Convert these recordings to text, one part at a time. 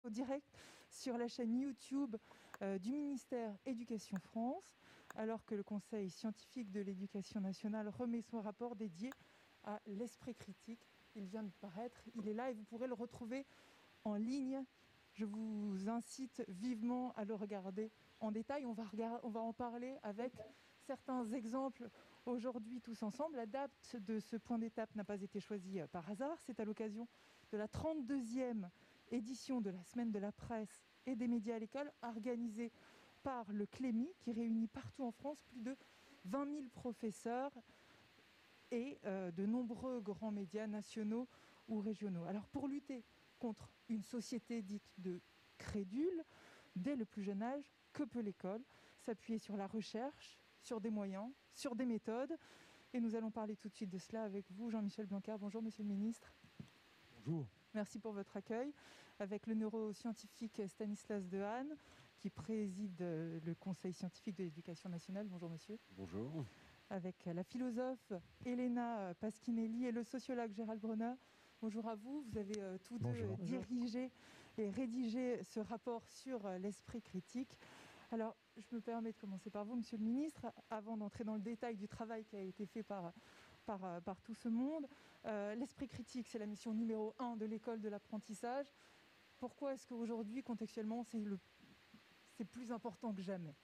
au direct sur la chaîne YouTube du ministère Éducation France, alors que le Conseil scientifique de l'éducation nationale remet son rapport dédié à l'esprit critique. Il vient de paraître, il est là et vous pourrez le retrouver en ligne. Je vous incite vivement à le regarder en détail. On va en parler avec certains exemples aujourd'hui tous ensemble. La date de ce point d'étape n'a pas été choisie par hasard. C'est à l'occasion de la 32e édition de la Semaine de la presse et des médias à l'école, organisée par le Clémy, qui réunit partout en France plus de 20 000 professeurs et de nombreux grands médias nationaux ou régionaux. Alors pour lutter contre une société dite de crédules, dès le plus jeune âge, que peut l'école? S'appuyer sur la recherche, sur des moyens, sur des méthodes. Et nous allons parler tout de suite de cela avec vous, Jean-Michel Blanquer. Bonjour, monsieur le ministre. Bonjour. Merci pour votre accueil. Avec le neuroscientifique Stanislas Dehaene, qui préside le Conseil scientifique de l'éducation nationale. Bonjour, monsieur. Bonjour. Avec la philosophe Elena Pasquinelli et le sociologue Gérald Bronner. Bonjour à vous. Vous avez tous deux dirigé et rédigé ce rapport sur l'esprit critique. Alors, je me permets de commencer par vous, monsieur le ministre, avant d'entrer dans le détail du travail qui a été fait par tout ce monde. L'esprit critique, c'est la mission numéro 1 de l'école de l'apprentissage. Pourquoi est-ce qu'aujourd'hui, contextuellement, c'est plus important que jamais?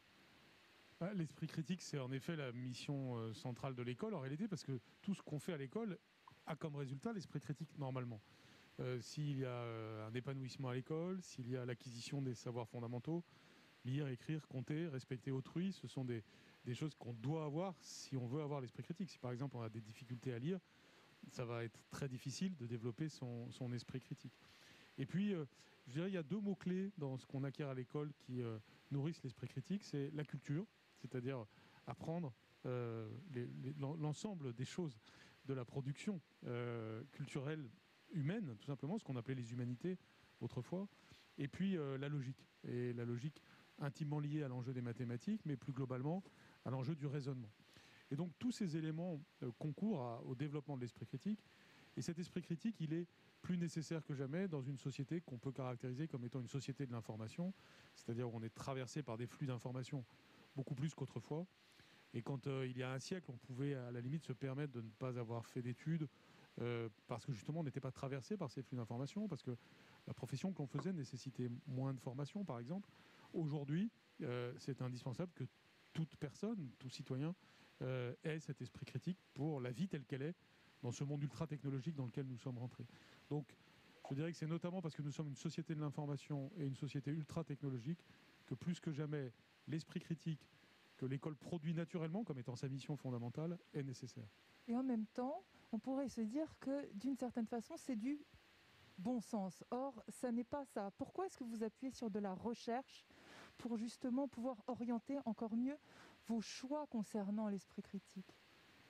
L'esprit critique, c'est en effet la mission centrale de l'école, en réalité, parce que tout ce qu'on fait à l'école a comme résultat l'esprit critique, normalement. S'il y a un épanouissement à l'école, s'il y a l'acquisition des savoirs fondamentaux, lire, écrire, compter, respecter autrui, ce sont des choses qu'on doit avoir si on veut avoir l'esprit critique. Si par exemple on a des difficultés à lire, ça va être très difficile de développer son esprit critique. Et puis, je dirais, il y a deux mots-clés dans ce qu'on acquiert à l'école qui nourrissent l'esprit critique. C'est la culture, c'est-à-dire apprendre l'ensemble des choses de la production culturelle humaine, tout simplement, ce qu'on appelait les humanités autrefois. Et puis la logique. Et la logique intimement liée à l'enjeu des mathématiques, mais plus globalement à l'enjeu du raisonnement. Et donc tous ces éléments concourent au développement de l'esprit critique. Et cet esprit critique, il est plus nécessaire que jamais dans une société qu'on peut caractériser comme étant une société de l'information, c'est-à-dire où on est traversé par des flux d'informations beaucoup plus qu'autrefois. Et quand il y a un siècle, on pouvait à la limite se permettre de ne pas avoir fait d'études parce que justement on n'était pas traversé par ces flux d'informations, parce que la profession que l'on faisait nécessitait moins de formation, par exemple. Aujourd'hui, c'est indispensable que toute personne, tout citoyen, ait cet esprit critique pour la vie telle qu'elle est dans ce monde ultra-technologique dans lequel nous sommes rentrés. Donc, je dirais que c'est notamment parce que nous sommes une société de l'information et une société ultra-technologique que plus que jamais, l'esprit critique que l'école produit naturellement comme étant sa mission fondamentale est nécessaire. Et en même temps, on pourrait se dire que d'une certaine façon, c'est du bon sens. Or, ça n'est pas ça. Pourquoi est-ce que vous appuyez sur de la recherche pour justement pouvoir orienter encore mieux vos choix concernant l'esprit critique?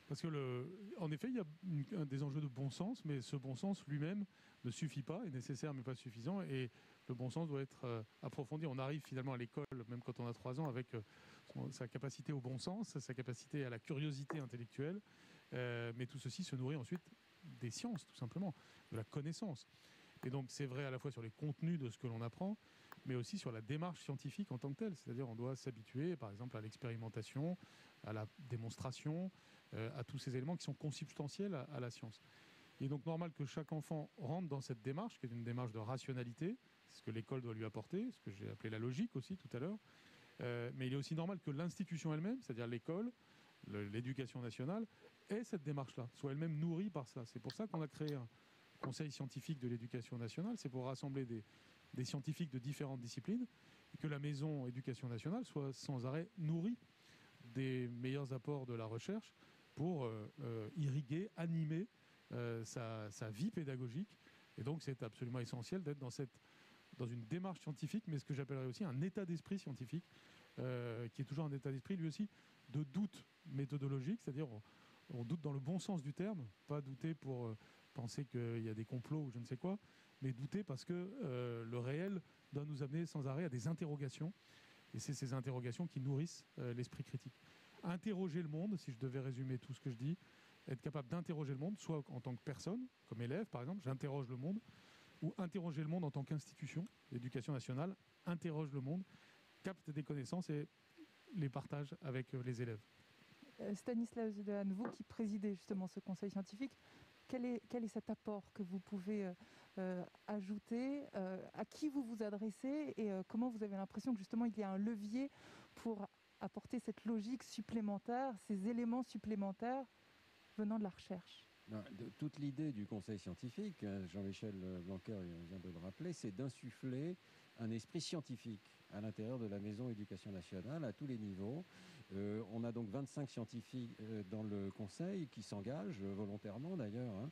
Parce que, en effet, il y a des enjeux de bon sens, mais ce bon sens lui-même ne suffit pas, est nécessaire mais pas suffisant, et le bon sens doit être approfondi. On arrive finalement à l'école, même quand on a 3 ans, avec sa capacité au bon sens, sa capacité à la curiosité intellectuelle, mais tout ceci se nourrit ensuite des sciences, tout simplement, de la connaissance. Et donc c'est vrai à la fois sur les contenus de ce que l'on apprend, mais aussi sur la démarche scientifique en tant que telle. C'est-à-dire on doit s'habituer, par exemple, à l'expérimentation, à la démonstration, à tous ces éléments qui sont consubstantiels à la science. Il est donc normal que chaque enfant rentre dans cette démarche, qui est une démarche de rationalité, c'est ce que l'école doit lui apporter, ce que j'ai appelé la logique aussi tout à l'heure. Mais il est aussi normal que l'institution elle-même, c'est-à-dire l'école, l'éducation nationale, ait cette démarche-là, soit elle-même nourrie par ça. C'est pour ça qu'on a créé un Conseil scientifique de l'éducation nationale, c'est pour rassembler des scientifiques de différentes disciplines, et que la maison éducation nationale soit sans arrêt nourrie des meilleurs apports de la recherche pour irriguer, animer sa vie pédagogique. Et donc c'est absolument essentiel d'être dans une démarche scientifique, mais ce que j'appellerais aussi un état d'esprit scientifique, qui est toujours un état d'esprit lui aussi de doute méthodologique, c'est-à-dire on doute dans le bon sens du terme, pas douter pour penser qu'il y a des complots ou je ne sais quoi, mais douter parce que le réel doit nous amener sans arrêt à des interrogations, et c'est ces interrogations qui nourrissent l'esprit critique. Interroger le monde, si je devais résumer tout ce que je dis, être capable d'interroger le monde, soit en tant que personne, comme élève par exemple, j'interroge le monde, ou interroger le monde en tant qu'institution. L'éducation nationale interroge le monde, capte des connaissances et les partage avec les élèves. Stanislas Dehaene, vous qui présidez justement ce conseil scientifique, quel est cet apport que vous pouvez ajouter, à qui vous vous adressez et comment vous avez l'impression que justement il y a un levier pour apporter cette logique supplémentaire, ces éléments supplémentaires venant de la recherche? Toute l'idée du conseil scientifique, Jean-Michel Blanquer vient de le rappeler, c'est d'insuffler un esprit scientifique à l'intérieur de la maison éducation nationale à tous les niveaux. On a donc 25 scientifiques dans le conseil qui s'engagent volontairement d'ailleurs,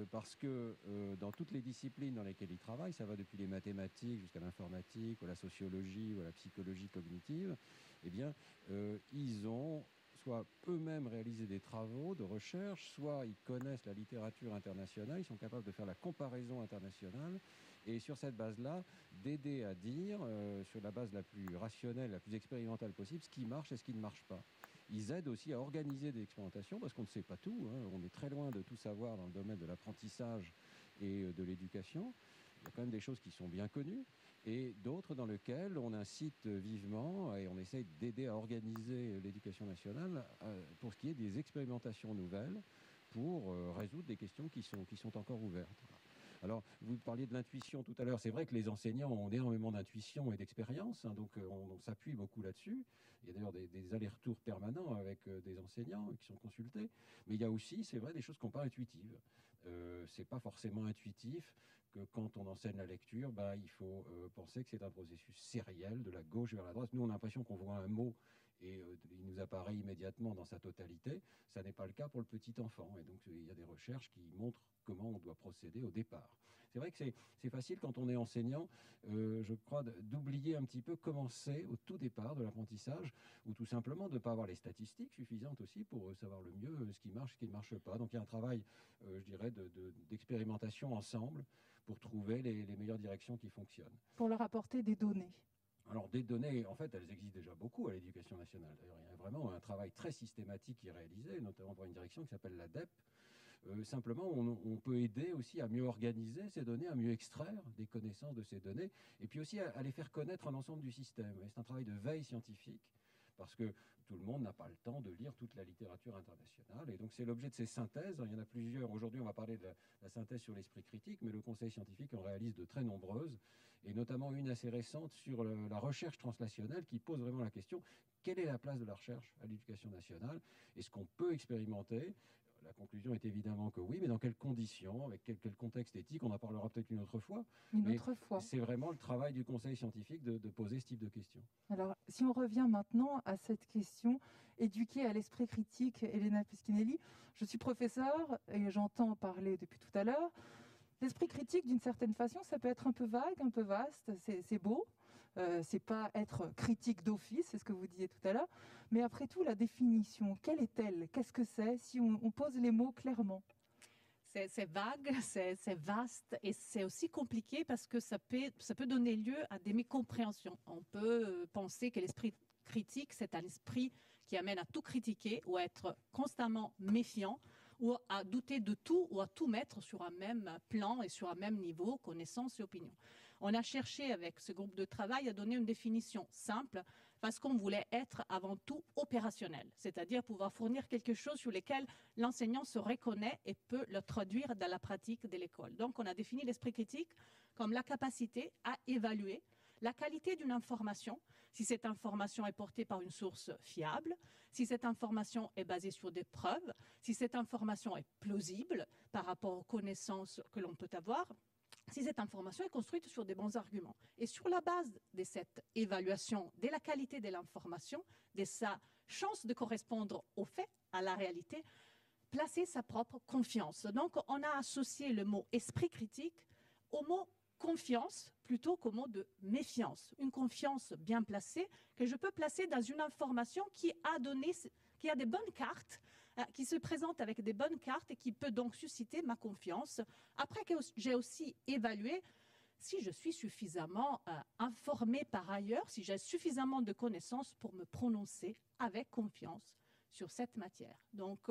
parce que dans toutes les disciplines dans lesquelles ils travaillent, ça va depuis les mathématiques jusqu'à l'informatique, ou la sociologie, ou la psychologie cognitive, eh bien, ils ont soit eux-mêmes réalisé des travaux de recherche, soit ils connaissent la littérature internationale, ils sont capables de faire la comparaison internationale, et sur cette base-là, d'aider à dire, sur la base la plus rationnelle, la plus expérimentale possible, ce qui marche et ce qui ne marche pas. Ils aident aussi à organiser des expérimentations, parce qu'on ne sait pas tout, on est très loin de tout savoir dans le domaine de l'apprentissage et de l'éducation. Il y a quand même des choses qui sont bien connues, et d'autres dans lesquelles on incite vivement et on essaye d'aider à organiser l'éducation nationale pour ce qui est des expérimentations nouvelles pour résoudre des questions qui sont encore ouvertes. Alors, vous parliez de l'intuition tout à l'heure. C'est vrai que les enseignants ont énormément d'intuition et d'expérience, donc on s'appuie beaucoup là-dessus. Il y a d'ailleurs des allers-retours permanents avec des enseignants qui sont consultés. Mais il y a aussi, c'est vrai, des choses qui ne sont pas intuitives. C'est pas forcément intuitif que quand on enseigne la lecture, il faut penser que c'est un processus sériel de la gauche vers la droite. Nous, on a l'impression qu'on voit un mot et il nous apparaît immédiatement dans sa totalité. Ça n'est pas le cas pour le petit enfant. Et donc, il y a des recherches qui montrent comment on doit procéder au départ. C'est vrai que c'est facile quand on est enseignant, je crois, d'oublier un petit peu comment c'est au tout départ de l'apprentissage, ou tout simplement de ne pas avoir les statistiques suffisantes aussi pour savoir le mieux ce qui marche, ce qui ne marche pas. Donc il y a un travail, je dirais, d'expérimentation ensemble pour trouver les meilleures directions qui fonctionnent. Pour leur apporter des données. Alors, des données, en fait, elles existent déjà beaucoup à l'éducation nationale. D'ailleurs, il y a vraiment un travail très systématique qui est réalisé, notamment par une direction qui s'appelle l'ADEP. Simplement, on peut aider aussi à mieux organiser ces données, à mieux extraire des connaissances de ces données, et puis aussi à les faire connaître à l'ensemble du système. Et c'est un travail de veille scientifique, parce que tout le monde n'a pas le temps de lire toute la littérature internationale. Et donc, c'est l'objet de ces synthèses. Il y en a plusieurs. Aujourd'hui, on va parler de la synthèse sur l'esprit critique, mais le Conseil scientifique en réalise de très nombreuses, et notamment une assez récente sur la recherche translationnelle qui pose vraiment la question: quelle est la place de la recherche à l'éducation nationale? Est-ce qu'on peut expérimenter? La conclusion est évidemment que oui, mais dans quelles conditions, avec quel contexte éthique? On en parlera peut-être une autre fois. C'est vraiment le travail du Conseil scientifique de poser ce type de questions. Alors, si on revient maintenant à cette question, éduquer à l'esprit critique, Elena Pescinelli, je suis professeure et j'entends parler depuis tout à l'heure. L'esprit critique, d'une certaine façon, ça peut être un peu vague, un peu vaste, c'est beau. C'est pas être critique d'office, c'est ce que vous disiez tout à l'heure. Mais après tout, la définition, quelle est-elle? Qu'est-ce que c'est si on pose les mots clairement? C'est vague, c'est vaste et c'est aussi compliqué parce que ça peut donner lieu à des mécompréhensions. On peut penser que l'esprit critique, c'est un esprit qui amène à tout critiquer ou à être constamment méfiant ou à douter de tout ou à tout mettre sur un même plan et sur un même niveau, connaissance et opinion. On a cherché avec ce groupe de travail à donner une définition simple parce qu'on voulait être avant tout opérationnel, c'est-à-dire pouvoir fournir quelque chose sur lequel l'enseignant se reconnaît et peut le traduire dans la pratique de l'école. Donc on a défini l'esprit critique comme la capacité à évaluer la qualité d'une information, si cette information est portée par une source fiable, si cette information est basée sur des preuves, si cette information est plausible par rapport aux connaissances que l'on peut avoir, si cette information est construite sur des bons arguments. Et sur la base de cette évaluation de la qualité de l'information, de sa chance de correspondre aux faits, à la réalité, placer sa propre confiance. Donc, on a associé le mot esprit critique au mot confiance plutôt qu'au mot de méfiance. Une confiance bien placée que je peux placer dans une information qui a des bonnes cartes, qui se présente avec des bonnes cartes et qui peut donc susciter ma confiance. Après que j'ai aussi évalué si je suis suffisamment informée par ailleurs, si j'ai suffisamment de connaissances pour me prononcer avec confiance sur cette matière. Donc,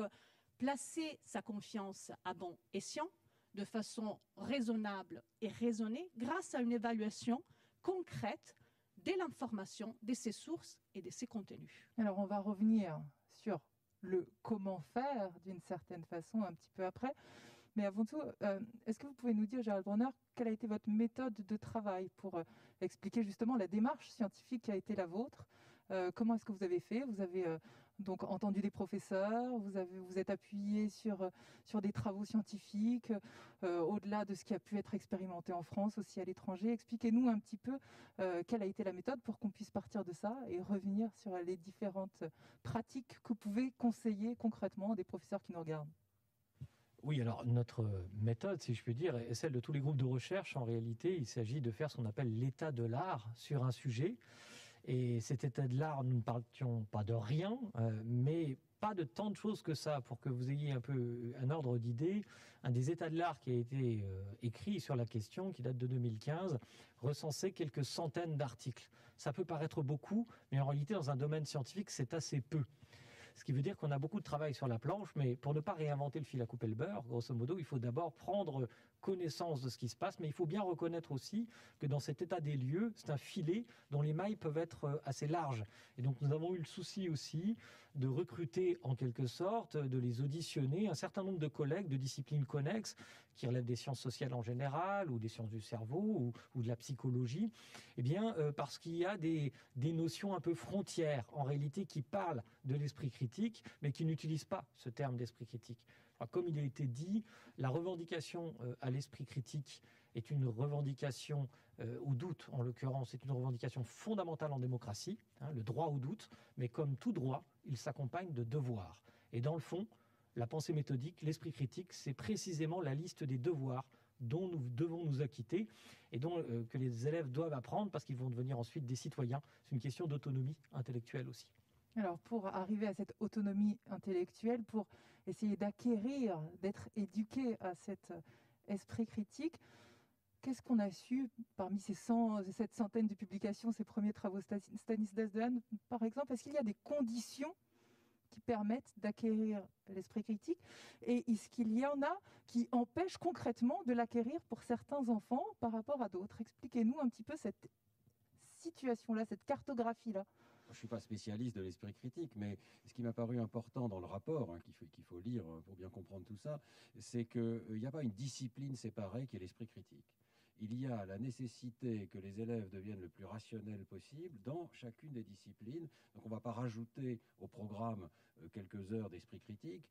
placer sa confiance à bon escient de façon raisonnable et raisonnée grâce à une évaluation concrète de l'information, de ses sources et de ses contenus. Alors, on va revenir sur le comment faire d'une certaine façon un petit peu après. Mais avant tout, est-ce que vous pouvez nous dire, Gérald Bronner, quelle a été votre méthode de travail pour expliquer justement la démarche scientifique qui a été la vôtre? Comment est-ce que vous avez fait? Vous avez donc entendu des professeurs, vous êtes appuyé sur des travaux scientifiques, au-delà de ce qui a pu être expérimenté en France, aussi à l'étranger. Expliquez-nous un petit peu quelle a été la méthode pour qu'on puisse partir de ça et revenir sur les différentes pratiques que vous pouvez conseiller concrètement à des professeurs qui nous regardent. Oui, alors notre méthode, si je puis dire, est celle de tous les groupes de recherche. En réalité, il s'agit de faire ce qu'on appelle l'état de l'art sur un sujet. Et cet état de l'art, nous ne partions pas de rien, mais pas de tant de choses que ça. Pour que vous ayez un peu un ordre d'idée, un des états de l'art qui a été écrit sur la question, qui date de 2015, recensait quelques centaines d'articles. Ça peut paraître beaucoup, mais en réalité, dans un domaine scientifique, c'est assez peu. Ce qui veut dire qu'on a beaucoup de travail sur la planche, mais pour ne pas réinventer le fil à couper le beurre, grosso modo, il faut d'abord prendre connaissance de ce qui se passe, mais il faut bien reconnaître aussi que dans cet état des lieux, c'est un filet dont les mailles peuvent être assez larges. Et donc nous avons eu le souci aussi de recruter en quelque sorte, de les auditionner, un certain nombre de collègues de disciplines connexes qui relèvent des sciences sociales en général, ou des sciences du cerveau, ou de la psychologie, eh bien, parce qu'il y a des notions un peu frontières, en réalité, qui parlent de l'esprit critique, mais qui n'utilisent pas ce terme d'esprit critique. Alors, comme il a été dit, la revendication à l'esprit critique est une revendication au doute, en l'occurrence, c'est une revendication fondamentale en démocratie, le droit au doute, mais comme tout droit, il s'accompagne de devoirs. Et dans le fond, la pensée méthodique, l'esprit critique, c'est précisément la liste des devoirs dont nous devons nous acquitter et dont que les élèves doivent apprendre parce qu'ils vont devenir ensuite des citoyens. C'est une question d'autonomie intellectuelle aussi. Alors, pour arriver à cette autonomie intellectuelle, pour essayer d'acquérir, d'être éduqué à cet esprit critique, qu'est-ce qu'on a su parmi cette centaine de publications, ces premiers travaux Stanislas Dehaene, par exemple? Est-ce qu'il y a des conditions qui permettent d'acquérir l'esprit critique? Et est-ce qu'il y en a qui empêchent concrètement de l'acquérir pour certains enfants par rapport à d'autres? Expliquez-nous un petit peu cette situation-là, cette cartographie-là. Je ne suis pas spécialiste de l'esprit critique, mais ce qui m'a paru important dans le rapport, qu'il faut lire pour bien comprendre tout ça, c'est qu'il n'y a pas une discipline séparée qui est l'esprit critique. Il y a la nécessité que les élèves deviennent le plus rationnels possible dans chacune des disciplines. Donc on ne va pas rajouter au programme quelques heures d'esprit critique.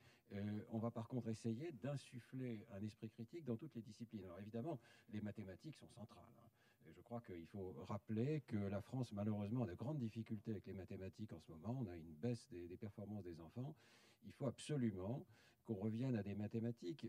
On va par contre essayer d'insuffler un esprit critique dans toutes les disciplines. Alors évidemment, les mathématiques sont centrales. Et je crois qu'il faut rappeler que la France, malheureusement, a de grandes difficultés avec les mathématiques en ce moment. On a une baisse des performances des enfants. Il faut absolument qu'on revienne à des mathématiques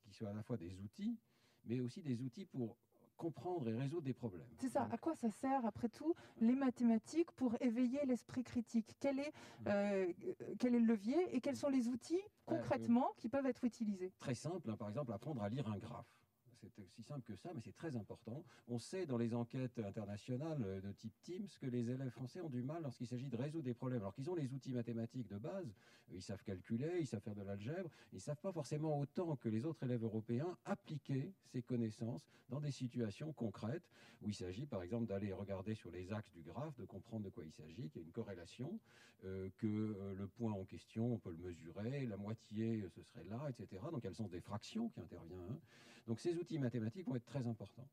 qui soient à la fois des outils, mais aussi des outils pour comprendre et résoudre des problèmes. C'est ça. À quoi ça sert, après tout, les mathématiques pour éveiller l'esprit critique? Quel est le levier et quels sont les outils, concrètement, qui peuvent être utilisés? Très simple, par exemple, apprendre à lire un graphe. C'est aussi simple que ça, mais c'est très important. On sait dans les enquêtes internationales de type Teams que les élèves français ont du mal lorsqu'il s'agit de résoudre des problèmes. Alors qu'ils ont les outils mathématiques de base, ils savent calculer, ils savent faire de l'algèbre, ils ne savent pas forcément autant que les autres élèves européens appliquer ces connaissances dans des situations concrètes où il s'agit par exemple d'aller regarder sur les axes du graphe, de comprendre de quoi il s'agit, qu'il y a une corrélation, que le point en question, on peut le mesurer, la moitié, ce serait là, etc. Donc elles sont des fractions qui interviennent. Donc ces outils mathématiques vont être très importants.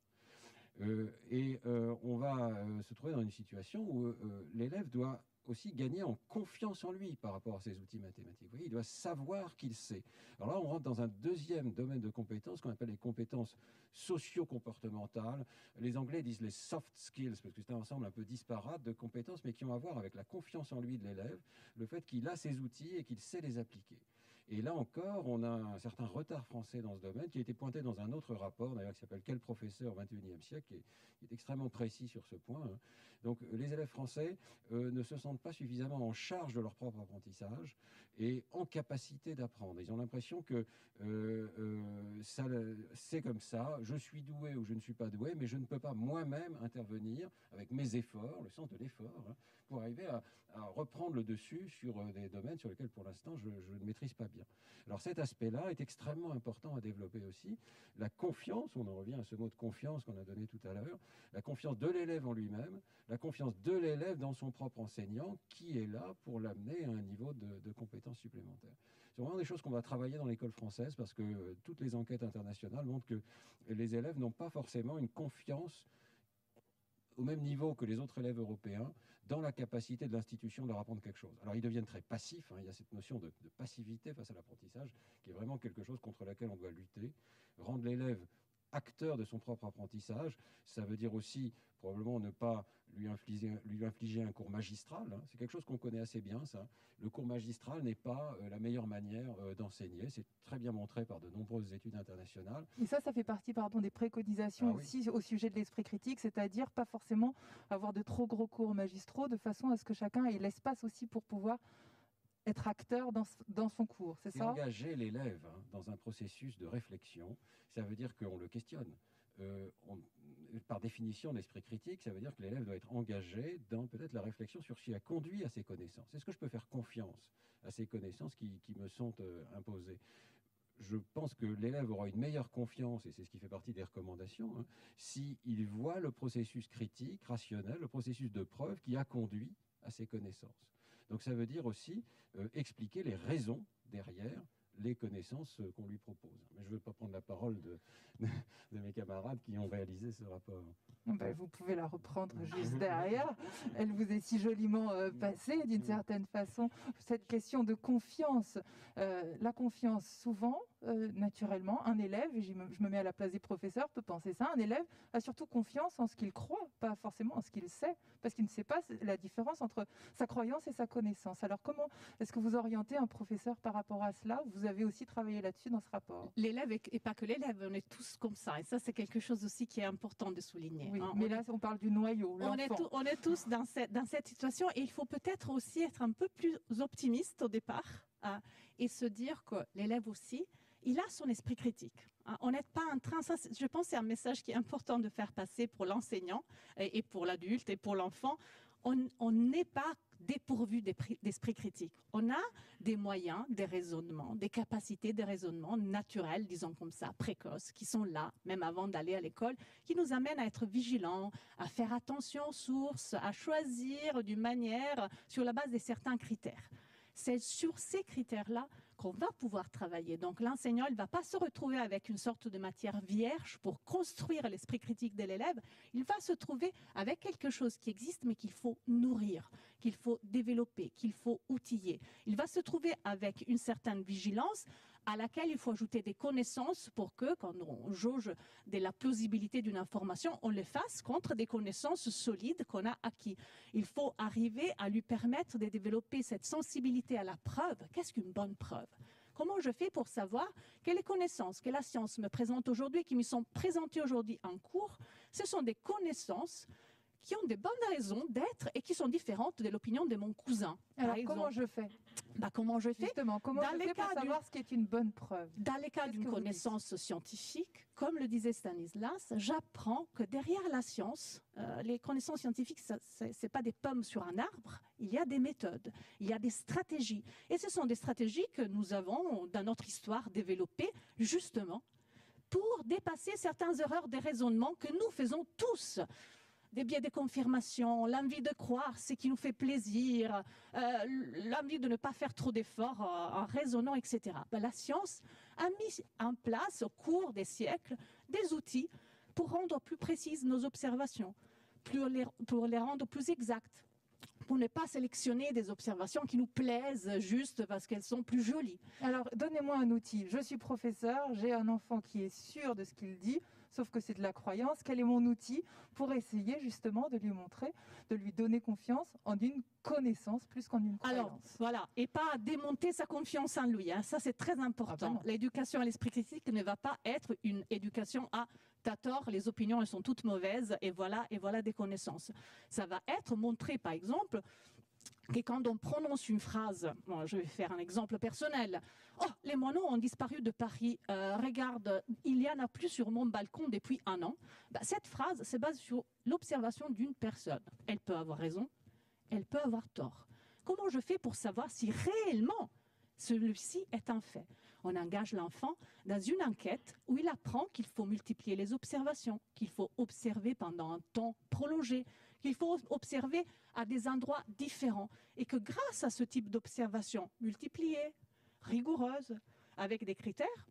On va se trouver dans une situation où l'élève doit aussi gagner en confiance en lui par rapport à ces outils mathématiques. Vous voyez, il doit savoir qu'il sait. Alors là, on rentre dans un deuxième domaine de compétences qu'on appelle les compétences socio-comportementales. Les Anglais disent les soft skills, parce que c'est un ensemble un peu disparate de compétences, mais qui ont à voir avec la confiance en lui de l'élève, le fait qu'il a ses outils et qu'il sait les appliquer. Et là encore, on a un certain retard français dans ce domaine qui a été pointé dans un autre rapport, d'ailleurs, qui s'appelle « Quel professeur au XXIe siècle ?» qui est extrêmement précis sur ce point. Donc les élèves français ne se sentent pas suffisamment en charge de leur propre apprentissage et en capacité d'apprendre. Ils ont l'impression que c'est comme ça, je suis doué ou je ne suis pas doué, mais je ne peux pas moi-même intervenir avec mes efforts, le sens de l'effort, pour arriver à reprendre le dessus sur des domaines sur lesquels, pour l'instant, je ne maîtrise pas bien. Alors cet aspect-là est extrêmement important à développer aussi. La confiance, on en revient à ce mot de confiance qu'on a donné tout à l'heure, la confiance de l'élève en lui-même, la confiance de l'élève dans son propre enseignant, qui est là pour l'amener à un niveau de compétences supplémentaires. C'est vraiment des choses qu'on va travailler dans l'école française, parce que toutes les enquêtes internationales montrent que les élèves n'ont pas forcément une confiance au même niveau que les autres élèves européens dans la capacité de l'institution de leur apprendre quelque chose. Alors ils deviennent très passifs, il y a cette notion de passivité face à l'apprentissage qui est vraiment quelque chose contre laquelle on doit lutter. Rendre l'élève acteur de son propre apprentissage, ça veut dire aussi probablement ne pas lui infliger un cours magistral. C'est quelque chose qu'on connaît assez bien, ça. Le cours magistral n'est pas la meilleure manière d'enseigner. C'est très bien montré par de nombreuses études internationales. Et ça fait partie des préconisations aussi au sujet de l'esprit critique, c'est-à-dire pas forcément avoir de trop gros cours magistraux, de façon à ce que chacun ait l'espace aussi pour pouvoir être acteur dans son cours, c'est ça ? Engager l'élève dans un processus de réflexion, ça veut dire qu'on le questionne. Par définition, l'esprit critique, ça veut dire que l'élève doit être engagé dans peut-être la réflexion sur ce qui a conduit à ses connaissances. Est-ce que je peux faire confiance à ces connaissances qui me sont imposées ? Je pense que l'élève aura une meilleure confiance, et c'est ce qui fait partie des recommandations, s'il voit le processus critique, rationnel, le processus de preuve qui a conduit à ses connaissances. Donc ça veut dire aussi expliquer les raisons derrière les connaissances qu'on lui propose. Mais je ne veux pas prendre la parole de mes camarades qui ont réalisé ce rapport. Vous pouvez la reprendre juste derrière. Elle vous est si joliment passée, d'une certaine façon. Cette question de confiance, la confiance, souvent, naturellement, un élève, et je me mets à la place des professeurs, peut penser ça, un élève a surtout confiance en ce qu'il croit, pas forcément en ce qu'il sait, parce qu'il ne sait pas la différence entre sa croyance et sa connaissance. Alors comment est-ce que vous orientez un professeur par rapport à cela ? Vous avez aussi travaillé là-dessus dans ce rapport. L'élève, et pas que l'élève, on est tous comme ça. Et ça, c'est quelque chose aussi qui est important de souligner. Oui, mais là, on parle du noyau, l'enfant. On est tous dans cette situation, et il faut peut-être aussi être un peu plus optimiste au départ et se dire que l'élève aussi, il a son esprit critique. On n'est pas en train, ça, je pense que c'est un message qui est important de faire passer pour l'enseignant et pour l'adulte et pour l'enfant. On n'est pas dépourvu d'esprit critique. On a des moyens, des raisonnements, des capacités de raisonnement naturelles, disons comme ça, précoces, qui sont là, même avant d'aller à l'école, qui nous amènent à être vigilants, à faire attention aux sources, à choisir d'une manière sur la base de certains critères. C'est sur ces critères-là qu'on va pouvoir travailler. Donc l'enseignant, il ne va pas se retrouver avec une sorte de matière vierge pour construire l'esprit critique de l'élève. Il va se trouver avec quelque chose qui existe, mais qu'il faut nourrir, qu'il faut développer, qu'il faut outiller. Il va se trouver avec une certaine vigilance à laquelle il faut ajouter des connaissances pour que, quand on jauge de la plausibilité d'une information, on le fasse contre des connaissances solides qu'on a acquis. Il faut arriver à lui permettre de développer cette sensibilité à la preuve. Qu'est-ce qu'une bonne preuve ? Comment je fais pour savoir que les connaissances que la science me présente aujourd'hui, qui me sont présentées aujourd'hui en cours, ce sont des connaissances qui ont des bonnes raisons d'être et qui sont différentes de l'opinion de mon cousin. Alors, comment je fais ? Comment je fais ? Justement, comment je fais pour savoir ce qui est une bonne preuve ? Dans les cas d'une connaissance scientifique, comme le disait Stanislas, j'apprends que derrière la science, les connaissances scientifiques, ce n'est pas des pommes sur un arbre, il y a des méthodes, il y a des stratégies. Et ce sont des stratégies que nous avons, dans notre histoire, développées justement pour dépasser certaines erreurs de raisonnement que nous faisons tous. Des biais de confirmation, l'envie de croire ce qui nous fait plaisir, l'envie de ne pas faire trop d'efforts en raisonnant, etc. La science a mis en place au cours des siècles des outils pour rendre plus précises nos observations, pour les rendre plus exactes, pour ne pas sélectionner des observations qui nous plaisent juste parce qu'elles sont plus jolies. Alors, donnez-moi un outil. Je suis professeur, j'ai un enfant qui est sûr de ce qu'il dit, sauf que c'est de la croyance. Quel est mon outil pour essayer justement de lui montrer, de lui donner confiance en une connaissance plus qu'en une croyance? Alors, voilà, et pas démonter sa confiance en lui. Ça, c'est très important. L'éducation à l'esprit critique ne va pas être une éducation à t'as tort, les opinions, elles sont toutes mauvaises, et voilà des connaissances. Ça va être montré, par exemple, que quand on prononce une phrase, je vais faire un exemple personnel. « Oh, les moineaux ont disparu de Paris. Regarde, il n'y en a plus sur mon balcon depuis 1 an. » Cette phrase se base sur l'observation d'une personne. Elle peut avoir raison, elle peut avoir tort. Comment je fais pour savoir si réellement celui-ci est un fait? On engage l'enfant dans une enquête où il apprend qu'il faut multiplier les observations, qu'il faut observer pendant un temps prolongé, qu'il faut observer à des endroits différents et que grâce à ce type d'observation multipliée, rigoureuse, avec des critères,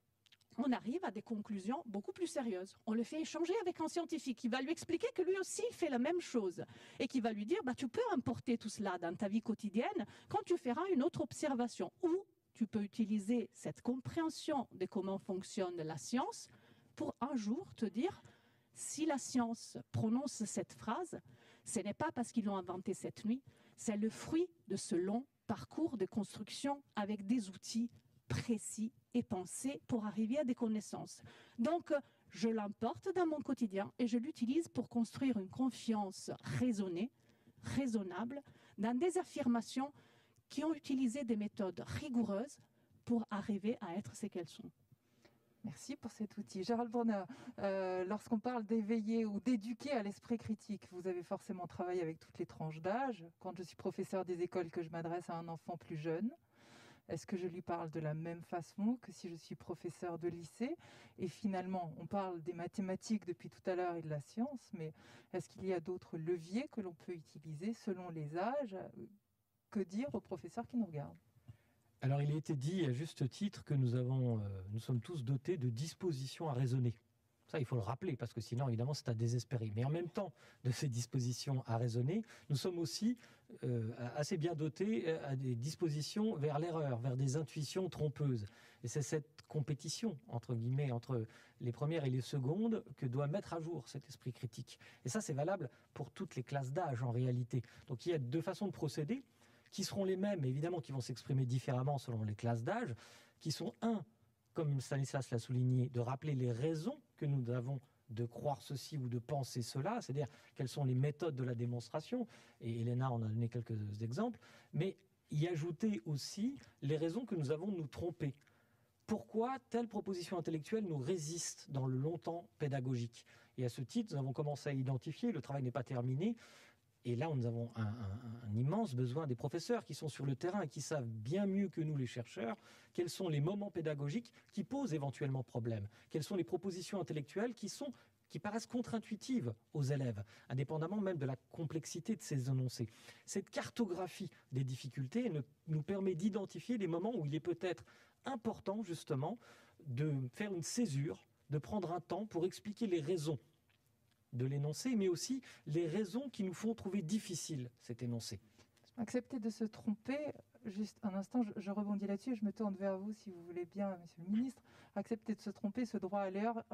on arrive à des conclusions beaucoup plus sérieuses. On le fait échanger avec un scientifique qui va lui expliquer que lui aussi fait la même chose et qui va lui dire tu peux importer tout cela dans ta vie quotidienne quand tu feras une autre observation ou tu peux utiliser cette compréhension de comment fonctionne la science pour un jour te dire si la science prononce cette phrase, ce n'est pas parce qu'ils l'ont inventée cette nuit, c'est le fruit de ce long parcours de construction avec des outils précis et pensés pour arriver à des connaissances. Donc, je l'emporte dans mon quotidien et je l'utilise pour construire une confiance raisonnée, raisonnable, dans des affirmations qui ont utilisé des méthodes rigoureuses pour arriver à être ce qu'elles sont. Merci pour cet outil. Gérald Brunner, lorsqu'on parle d'éveiller ou d'éduquer à l'esprit critique, vous avez forcément travaillé avec toutes les tranches d'âge. Quand je suis professeur des écoles, que je m'adresse à un enfant plus jeune, est-ce que je lui parle de la même façon que si je suis professeur de lycée? Et finalement, on parle des mathématiques depuis tout à l'heure et de la science, mais est-ce qu'il y a d'autres leviers que l'on peut utiliser selon les âges? Que dire aux professeurs qui nous regardent? Alors, il a été dit à juste titre que nous sommes tous dotés de dispositions à raisonner. Ça, il faut le rappeler, parce que sinon, évidemment, c'est à désespérer. Mais en même temps de ces dispositions à raisonner, nous sommes aussi assez bien dotés à des dispositions vers l'erreur, vers des intuitions trompeuses. Et c'est cette compétition, entre guillemets, entre les premières et les secondes que doit mettre à jour cet esprit critique. Et ça, c'est valable pour toutes les classes d'âge, en réalité. Donc, il y a deux façons de procéder qui seront les mêmes, évidemment, qui vont s'exprimer différemment selon les classes d'âge, qui sont comme Stanislas l'a souligné, de rappeler les raisons que nous avons de croire ceci ou de penser cela, c'est-à-dire quelles sont les méthodes de la démonstration, et Elena en a donné quelques exemples, mais y ajouter aussi les raisons que nous avons de nous tromper. Pourquoi telle proposition intellectuelle nous résiste dans le longtemps pédagogique? Et à ce titre, nous avons commencé à identifier, le travail n'est pas terminé, et là, nous avons un immense besoin des professeurs qui sont sur le terrain et qui savent bien mieux que nous, les chercheurs, quels sont les moments pédagogiques qui posent éventuellement problème, quelles sont les propositions intellectuelles qui paraissent contre-intuitives aux élèves, indépendamment même de la complexité de ces énoncés. Cette cartographie des difficultés nous permet d'identifier les moments où il est peut-être important, justement, de faire une césure, de prendre un temps pour expliquer les raisons de l'énoncé, mais aussi les raisons qui nous font trouver difficile cet énoncé. Accepter de se tromper, juste un instant, je rebondis là-dessus, je me tourne vers vous si vous voulez bien, monsieur le ministre. Accepter de se tromper, ce droit à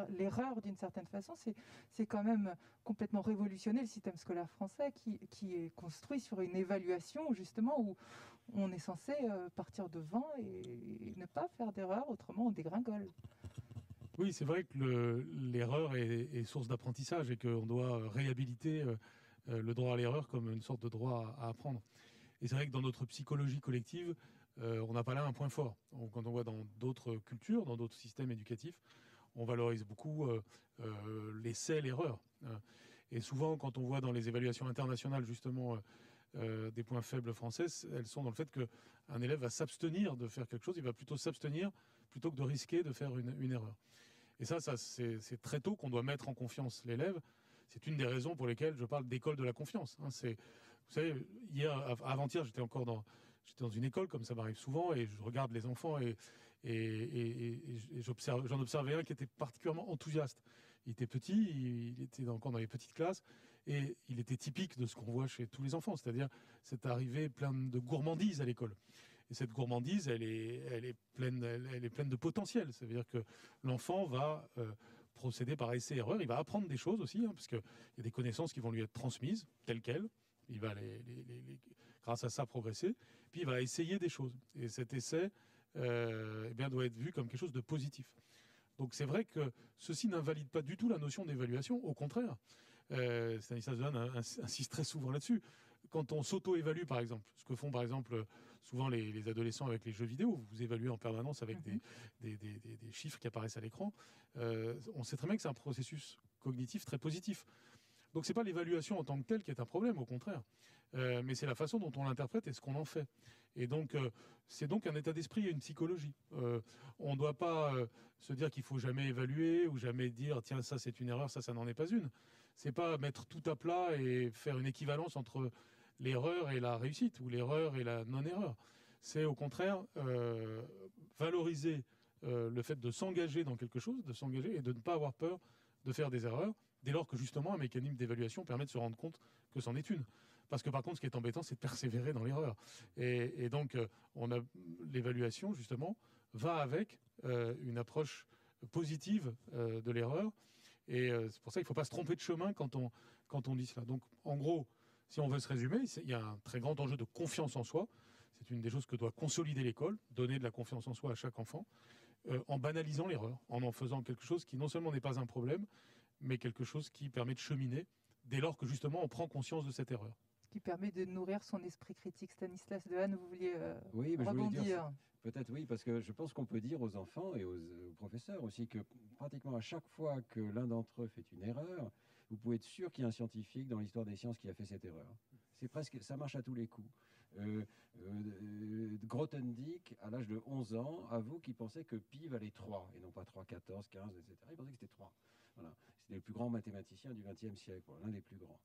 l'erreur d'une certaine façon, c'est quand même complètement révolutionner le système scolaire français qui est construit sur une évaluation justement où on est censé partir devant et ne pas faire d'erreur, autrement on dégringole. Oui, c'est vrai que l'erreur est source d'apprentissage et qu'on doit réhabiliter le droit à l'erreur comme une sorte de droit à apprendre. Et c'est vrai que dans notre psychologie collective, on n'a pas là un point fort. Quand on voit dans d'autres cultures, dans d'autres systèmes éducatifs, on valorise beaucoup l'essai, l'erreur. Et souvent, quand on voit dans les évaluations internationales, justement, des points faibles français, elles sont dans le fait qu'un élève va s'abstenir de faire quelque chose, il va plutôt s'abstenir plutôt que de risquer de faire une erreur. Et ça c'est très tôt qu'on doit mettre en confiance l'élève. C'est une des raisons pour lesquelles je parle d'école de la confiance. Vous savez, avant-hier, j'étais dans une école, comme ça m'arrive souvent, et je regarde les enfants et j'en observais un qui était particulièrement enthousiaste. Il était petit, il était encore dans les petites classes, et il était typique de ce qu'on voit chez tous les enfants, c'est-à-dire cette arrivée pleine de gourmandise à l'école. Et cette gourmandise, elle est pleine de potentiel. Ça veut dire que l'enfant va procéder par essai-erreur. Il va apprendre des choses aussi, parce qu'il y a des connaissances qui vont lui être transmises, telles quelles. Il va, grâce à ça, progresser. Puis il va essayer des choses. Et cet essai doit être vu comme quelque chose de positif. Donc c'est vrai que ceci n'invalide pas du tout la notion d'évaluation. Au contraire, Stanislas Dehaene insiste très souvent là-dessus. Quand on s'auto-évalue, par exemple, ce que font par exemple souvent les adolescents avec les jeux vidéo, vous évaluez en permanence avec des chiffres qui apparaissent à l'écran, on sait très bien que c'est un processus cognitif très positif. Donc c'est pas l'évaluation en tant que telle qui est un problème, au contraire. Mais c'est la façon dont on l'interprète et ce qu'on en fait. Et donc, c'est donc un état d'esprit et une psychologie. On ne doit pas se dire qu'il faut jamais évaluer ou jamais dire tiens, ça c'est une erreur, ça n'en est pas une. C'est pas mettre tout à plat et faire une équivalence entre l'erreur et la réussite ou l'erreur et la non-erreur. C'est au contraire valoriser le fait de s'engager dans quelque chose, de s'engager et de ne pas avoir peur de faire des erreurs, dès lors que justement un mécanisme d'évaluation permet de se rendre compte que c'en est une. Parce que par contre, ce qui est embêtant, c'est de persévérer dans l'erreur. Et donc, l'évaluation, justement, va avec une approche positive de l'erreur. Et c'est pour ça qu'il ne faut pas se tromper de chemin quand on dit cela. Donc, en gros, si on veut se résumer, il y a un très grand enjeu de confiance en soi. C'est une des choses que doit consolider l'école, donner de la confiance en soi à chaque enfant, en banalisant l'erreur, en faisant quelque chose qui non seulement n'est pas un problème, mais quelque chose qui permet de cheminer, dès lors que justement on prend conscience de cette erreur. Qui permet de nourrir son esprit critique. Stanislas Dehaene, vous vouliez oui, mais rebondir? je voulais dire, peut-être oui, parce que je pense qu'on peut dire aux enfants et aux professeurs aussi que pratiquement à chaque fois que l'un d'entre eux fait une erreur, vous pouvez être sûr qu'il y a un scientifique dans l'histoire des sciences qui a fait cette erreur. C'est presque, ça marche à tous les coups. Grothendieck, à l'âge de 11 ans, avoue qu'il pensait que pi valait 3, et non pas 3, 14, 15, etc. Il pensait que c'était 3. Voilà. C'était le plus grand mathématicien du XXe siècle, l'un des plus grands.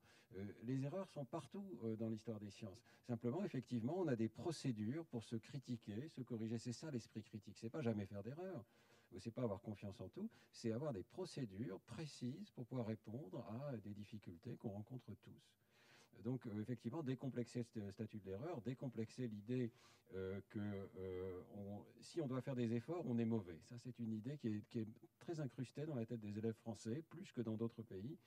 Les erreurs sont partout dans l'histoire des sciences. Simplement, effectivement, on a des procédures pour se critiquer, se corriger. C'est ça l'esprit critique. C'est pas jamais faire d'erreur. C'est pas avoir confiance en tout. C'est avoir des procédures précises pour pouvoir répondre à des difficultés qu'on rencontre tous. Donc, effectivement, décomplexer ce statut de l'erreur, décomplexer l'idée que si on doit faire des efforts, on est mauvais. Ça, c'est une idée qui est très incrustée dans la tête des élèves français, plus que dans d'autres pays.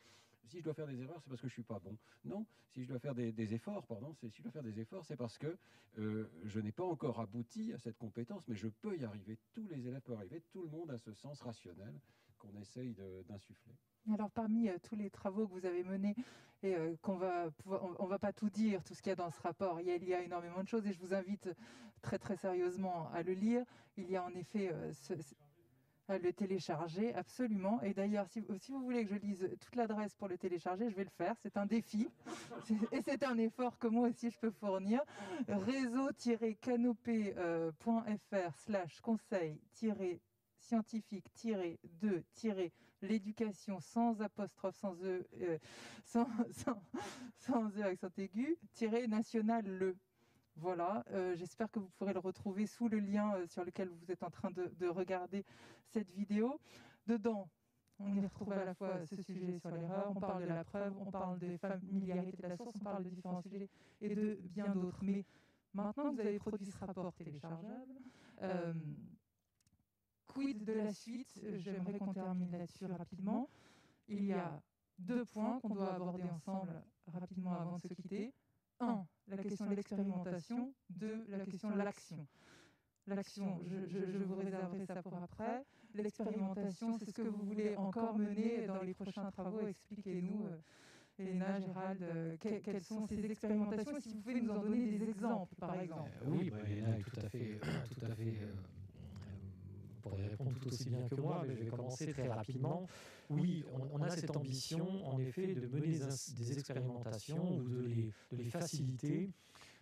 Si je dois faire des erreurs, c'est parce que je ne suis pas bon. Non, si je dois faire des efforts, si je dois faire des efforts, c'est parce que je n'ai pas encore abouti à cette compétence, mais je peux y arriver. Tous les élèves peuvent arriver, tout le monde a ce sens rationnel qu'on essaye d'insuffler. Alors, parmi tous les travaux que vous avez menés, et on va pas tout dire, tout ce qu'il y a dans ce rapport, il y a énormément de choses et je vous invite très très sérieusement à le lire. Il y a en effet à le télécharger, absolument. Et d'ailleurs, si vous voulez que je lise toute l'adresse pour le télécharger, je vais le faire. C'est un défi et c'est un effort que moi aussi je peux fournir. réseau-canopé.fr/conseil-scientifique-de-l'éducation sans apostrophe, sans E, sans accent aigu, national le. Voilà, j'espère que vous pourrez le retrouver sous le lien sur lequel vous êtes en train de regarder cette vidéo. Dedans, on y retrouve à la fois ce sujet sur l'erreur, on parle de la preuve, on parle de familiarité de la source, on parle de différents sujets et de bien d'autres. Mais maintenant que vous avez produit ce rapport téléchargeable, quid de la suite? J'aimerais qu'on termine là-dessus rapidement. Il y a 2 points qu'on doit aborder ensemble rapidement avant de se quitter. 1, la question de l'expérimentation. 2, la question de l'action. L'action, je vous réserverai ça pour après. L'expérimentation, c'est ce que vous voulez encore mener dans les prochains travaux. Expliquez-nous, Elena, Gérald, quelles sont ces expérimentations et si vous pouvez nous en donner des exemples, par exemple. Oui, Elena est tout à fait vous pourrez répondre tout aussi bien que moi, mais je vais commencer très rapidement. Oui, on a cette ambition, en effet, de mener des expérimentations ou de les faciliter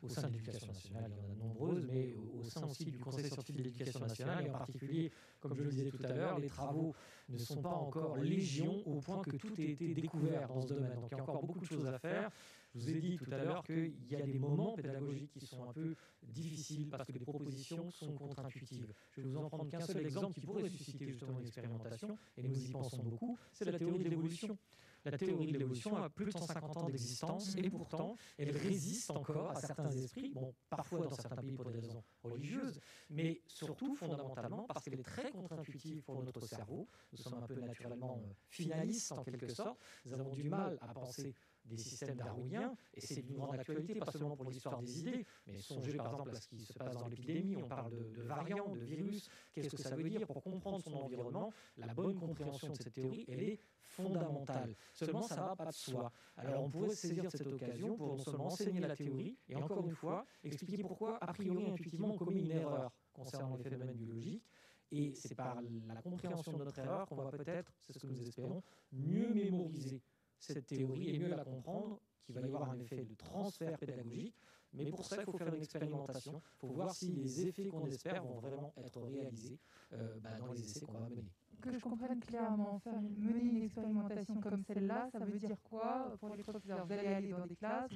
au sein de l'éducation nationale. Il y en a de nombreuses, mais au sein aussi du Conseil scientifique de l'éducation nationale, et en particulier, comme je le disais tout à l'heure, les travaux ne sont pas encore légion au point que tout ait été découvert dans ce domaine. Donc il y a encore beaucoup de choses à faire. Je vous ai dit tout à l'heure qu'il y a des moments pédagogiques qui sont un peu difficiles parce que les propositions sont contre-intuitives. Je vais vous en prendre qu'un seul exemple qui pourrait susciter justement une expérimentation, et nous y pensons beaucoup, c'est la théorie de l'évolution. La théorie de l'évolution a plus de 150 ans d'existence et pourtant, elle résiste encore à certains esprits, bon, parfois dans certains pays pour des raisons religieuses, mais surtout fondamentalement parce qu'elle est très contre-intuitive pour notre cerveau. Nous sommes un peu naturellement finalistes en quelque sorte. Nous avons du mal à penser des systèmes darwiniens, et c'est d'une grande actualité, pas seulement pour l'histoire des idées, mais songez par exemple à ce qui se passe dans l'épidémie, on parle de variants, de virus, qu'est-ce que ça veut dire pour comprendre son environnement. La bonne compréhension de cette théorie, elle est fondamentale. Seulement, ça ne va pas de soi. Alors on pourrait saisir cette occasion pour non seulement enseigner la théorie, et encore une fois, expliquer pourquoi, a priori, intuitivement, on commet une erreur concernant les phénomènes biologiques. Et c'est par la compréhension de notre erreur qu'on va peut-être, c'est ce que nous espérons, mieux mémoriser cette théorie et mieux la comprendre, qu'il va y avoir un effet de transfert pédagogique. Mais pour ça, il faut faire une expérimentation. Il faut voir si les effets qu'on espère vont vraiment être réalisés dans les essais qu'on va mener. Que je comprenne clairement, mener une expérimentation comme celle-là, ça veut dire quoi pour les professeurs? Vous allez aller dans des classes,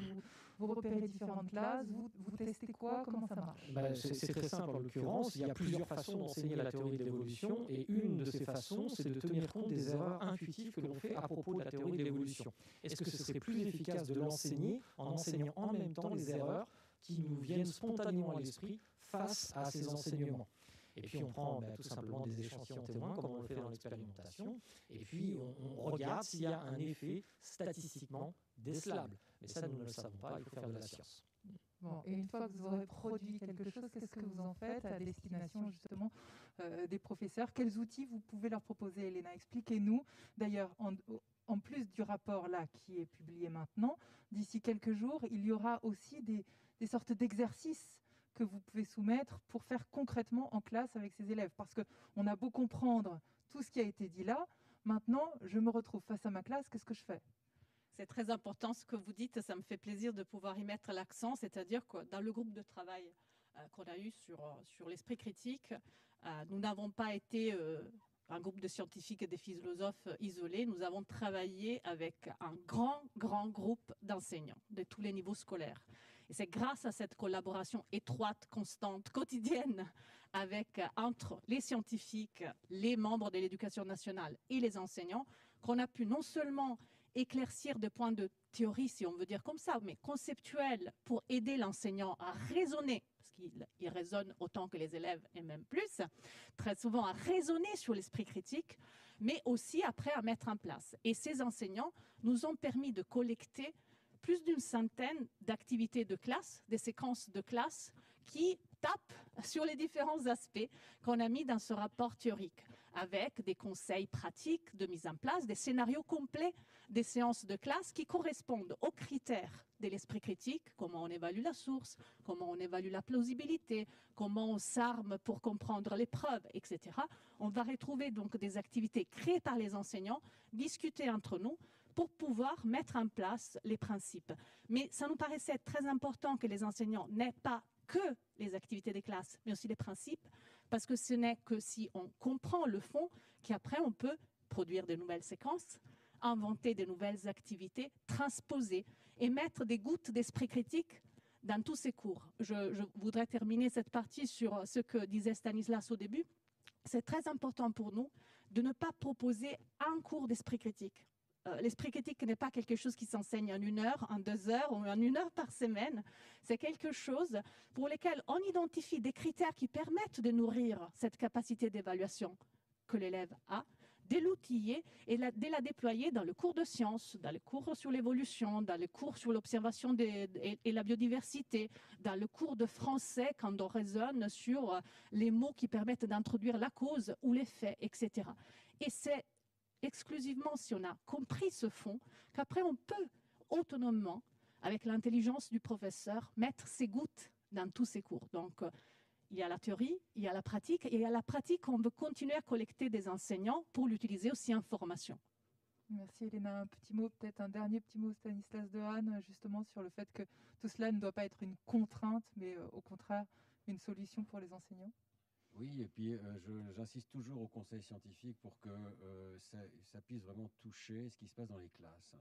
vous repérez différentes classes, vous testez quoi? Comment ça marche? C'est très simple en l'occurrence. Il y a plusieurs façons d'enseigner la théorie de l'évolution et une de ces façons, c'est de tenir compte des erreurs intuitives que l'on fait à propos de la théorie de l'évolution. Est-ce que ce serait plus efficace de l'enseigner en enseignant en même temps les erreurs qui nous viennent spontanément à l'esprit face à ces enseignements? Et puis on prend tout simplement des échantillons témoins, comme on le fait dans l'expérimentation, et puis on regarde s'il y a un effet statistiquement décelable. Mais ça, nous ne le savons pas, il faut faire de la science. Bon, et une fois que vous aurez produit quelque chose, qu'est-ce que vous en faites à destination justement des professeurs? Quels outils vous pouvez leur proposer, Elena? Expliquez-nous. D'ailleurs, en plus du rapport là qui est publié maintenant, d'ici quelques jours, il y aura aussi des sortes d'exercices que vous pouvez soumettre pour faire concrètement en classe avec ces élèves. Parce qu'on a beau comprendre tout ce qui a été dit là, maintenant, je me retrouve face à ma classe, qu'est-ce que je fais? C'est très important ce que vous dites, ça me fait plaisir de pouvoir y mettre l'accent, c'est-à-dire que dans le groupe de travail qu'on a eu sur l'esprit critique, nous n'avons pas été un groupe de scientifiques et de philosophes isolés, nous avons travaillé avec un grand groupe d'enseignants de tous les niveaux scolaires. Et c'est grâce à cette collaboration étroite, constante, quotidienne entre les scientifiques, les membres de l'éducation nationale et les enseignants qu'on a pu non seulement éclaircir des points de théorie, si on veut dire comme ça, mais conceptuels pour aider l'enseignant à raisonner, parce qu'il raisonne autant que les élèves et même plus, très souvent à raisonner sur l'esprit critique, mais aussi après à mettre en place. Et ces enseignants nous ont permis de collecter plus d'une centaine d'activités de classe, des séquences de classe qui tapent sur les différents aspects qu'on a mis dans ce rapport théorique, avec des conseils pratiques de mise en place, des scénarios complets des séances de classe qui correspondent aux critères de l'esprit critique, comment on évalue la source, comment on évalue la plausibilité, comment on s'arme pour comprendre les preuves, etc. On va retrouver donc des activités créées par les enseignants, discutées entre nous, pour pouvoir mettre en place les principes. Mais ça nous paraissait très important que les enseignants n'aient pas que les activités des classes, mais aussi les principes, parce que ce n'est que si on comprend le fond qu'après on peut produire de nouvelles séquences, inventer de nouvelles activités, transposer et mettre des gouttes d'esprit critique dans tous ces cours. Je voudrais terminer cette partie sur ce que disait Stanislas au début. C'est très important pour nous de ne pas proposer un cours d'esprit critique. L'esprit critique n'est pas quelque chose qui s'enseigne en 1 heure, en 2 heures ou en 1 heure par semaine. C'est quelque chose pour lequel on identifie des critères qui permettent de nourrir cette capacité d'évaluation que l'élève a, de l'outiller et de la déployer dans le cours de sciences, dans le cours sur l'évolution, dans le cours sur l'observation et la biodiversité, dans le cours de français quand on raisonne sur les mots qui permettent d'introduire la cause ou l'effet, etc. Et c'est exclusivement si on a compris ce fond qu'après on peut autonomement, avec l'intelligence du professeur, mettre ses gouttes dans tous ces cours. Donc, il y a la théorie, il y a la pratique, et il y a la pratique, on veut continuer à collecter des enseignants pour l'utiliser aussi en formation. Merci Elena. Un petit mot, peut-être un dernier petit mot, Stanislas Dehaene, justement sur le fait que tout cela ne doit pas être une contrainte, mais au contraire une solution pour les enseignants. Oui, et puis j'insiste toujours au conseil scientifique pour que ça puisse vraiment toucher ce qui se passe dans les classes.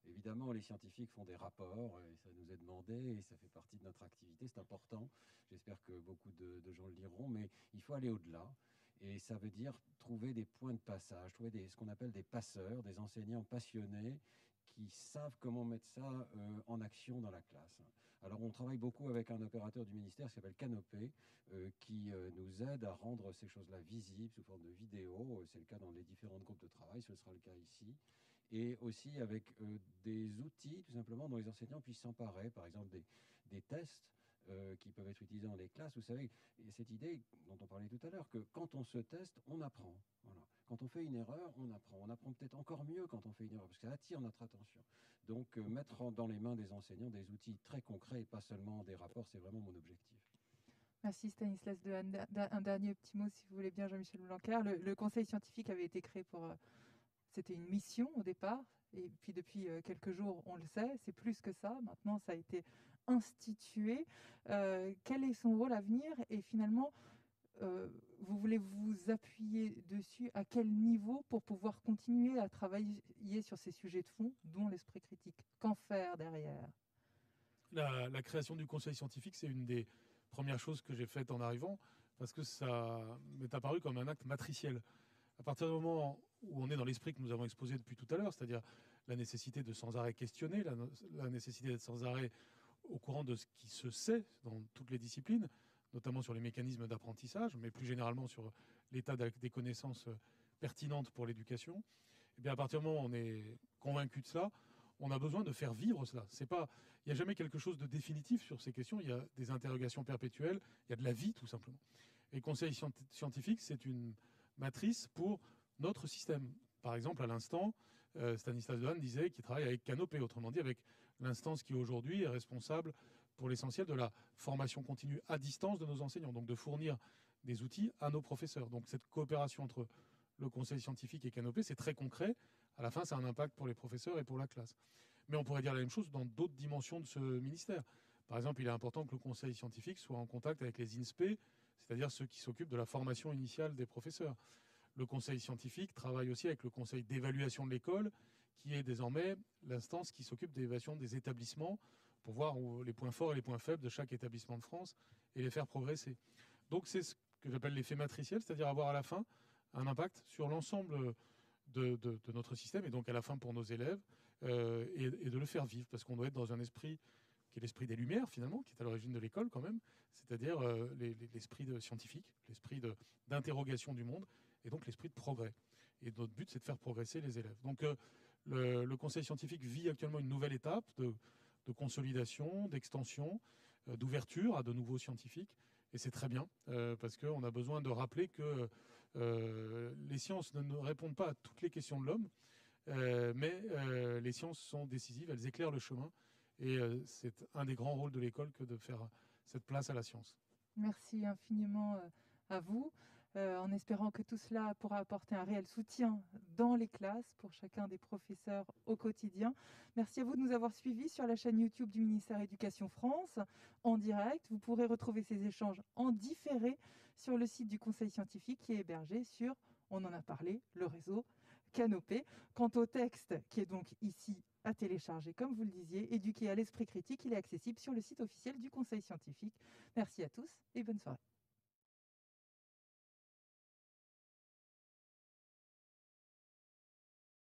Évidemment, les scientifiques font des rapports, et ça nous est demandé, et ça fait partie de notre activité, c'est important. J'espère que beaucoup de gens le liront, mais il faut aller au-delà. Et ça veut dire trouver des points de passage, trouver ce qu'on appelle des passeurs, des enseignants passionnés qui savent comment mettre ça en action dans la classe. Alors on travaille beaucoup avec un opérateur du ministère qui s'appelle Canopé, qui nous aide à rendre ces choses-là visibles sous forme de vidéos. C'est le cas dans les différents groupes de travail, ce sera le cas ici. Et aussi avec des outils, tout simplement, dont les enseignants puissent s'emparer, par exemple des tests qui peuvent être utilisés dans les classes. Vous savez, il y a cette idée dont on parlait tout à l'heure, que quand on se teste, on apprend. Voilà. Quand on fait une erreur, on apprend. On apprend peut-être encore mieux quand on fait une erreur, parce que ça attire notre attention. Donc, mettre dans les mains des enseignants des outils très concrets et pas seulement des rapports, c'est vraiment mon objectif. Merci Stanislas Dehaene. Un dernier petit mot, si vous voulez bien, Jean-Michel Blanquer. Le conseil scientifique avait été créé pour... c'était une mission au départ, et puis depuis quelques jours, on le sait, c'est plus que ça. Maintenant, ça a été institué. Quel est son rôle à venir? Et finalement, vous voulez vous appuyer dessus à quel niveau pour pouvoir continuer à travailler sur ces sujets de fond, dont l'esprit critique? Qu'en faire derrière? La création du conseil scientifique, c'est une des premières choses que j'ai faites en arrivant, parce que ça m'est apparu comme un acte matriciel. À partir du moment où on est dans l'esprit que nous avons exposé depuis tout à l'heure, c'est-à-dire la nécessité de sans arrêt questionner, la nécessité d'être sans arrêt au courant de ce qui se sait dans toutes les disciplines, notamment sur les mécanismes d'apprentissage, mais plus généralement sur l'état des connaissances pertinentes pour l'éducation, et bien à partir du moment où on est convaincu de cela, on a besoin de faire vivre cela. Il n'y a jamais quelque chose de définitif sur ces questions, il y a des interrogations perpétuelles, il y a de la vie tout simplement. Et le conseil scientifique, c'est une matrice pour notre système. Par exemple, à l'instant, Stanislas Dehaene disait qu'il travaille avec Canopé, autrement dit avec l'instance qui aujourd'hui est responsable pour l'essentiel de la formation continue à distance de nos enseignants, donc de fournir des outils à nos professeurs. Donc cette coopération entre le conseil scientifique et Canopé, c'est très concret. À la fin, ça a un impact pour les professeurs et pour la classe. Mais on pourrait dire la même chose dans d'autres dimensions de ce ministère. Par exemple, il est important que le conseil scientifique soit en contact avec les INSPE, c'est-à-dire ceux qui s'occupent de la formation initiale des professeurs. Le conseil scientifique travaille aussi avec le conseil d'évaluation de l'école, qui est désormais l'instance qui s'occupe de l'évaluation des établissements pour voir les points forts et les points faibles de chaque établissement de France et les faire progresser. Donc c'est ce que j'appelle l'effet matriciel, c'est-à-dire avoir à la fin un impact sur l'ensemble de notre système et donc à la fin pour nos élèves et de le faire vivre, parce qu'on doit être dans un esprit qui est l'esprit des Lumières finalement, qui est à l'origine de l'école quand même, c'est-à-dire l'esprit scientifique, l'esprit d'interrogation du monde et donc l'esprit de progrès. Et notre but, c'est de faire progresser les élèves. Donc le conseil scientifique vit actuellement une nouvelle étape de consolidation, d'extension, d'ouverture à de nouveaux scientifiques. Et c'est très bien, parce qu'on a besoin de rappeler que les sciences ne répondent pas à toutes les questions de l'homme, mais les sciences sont décisives, elles éclairent le chemin. Et c'est un des grands rôles de l'école que de faire cette place à la science. Merci infiniment à vous, en espérant que tout cela pourra apporter un réel soutien dans les classes pour chacun des professeurs au quotidien. Merci à vous de nous avoir suivis sur la chaîne YouTube du ministère Éducation France en direct. Vous pourrez retrouver ces échanges en différé sur le site du Conseil scientifique qui est hébergé sur, on en a parlé, le réseau Canopé. Quant au texte qui est donc ici à télécharger, comme vous le disiez, éduqué à l'esprit critique, il est accessible sur le site officiel du Conseil scientifique. Merci à tous et bonne soirée.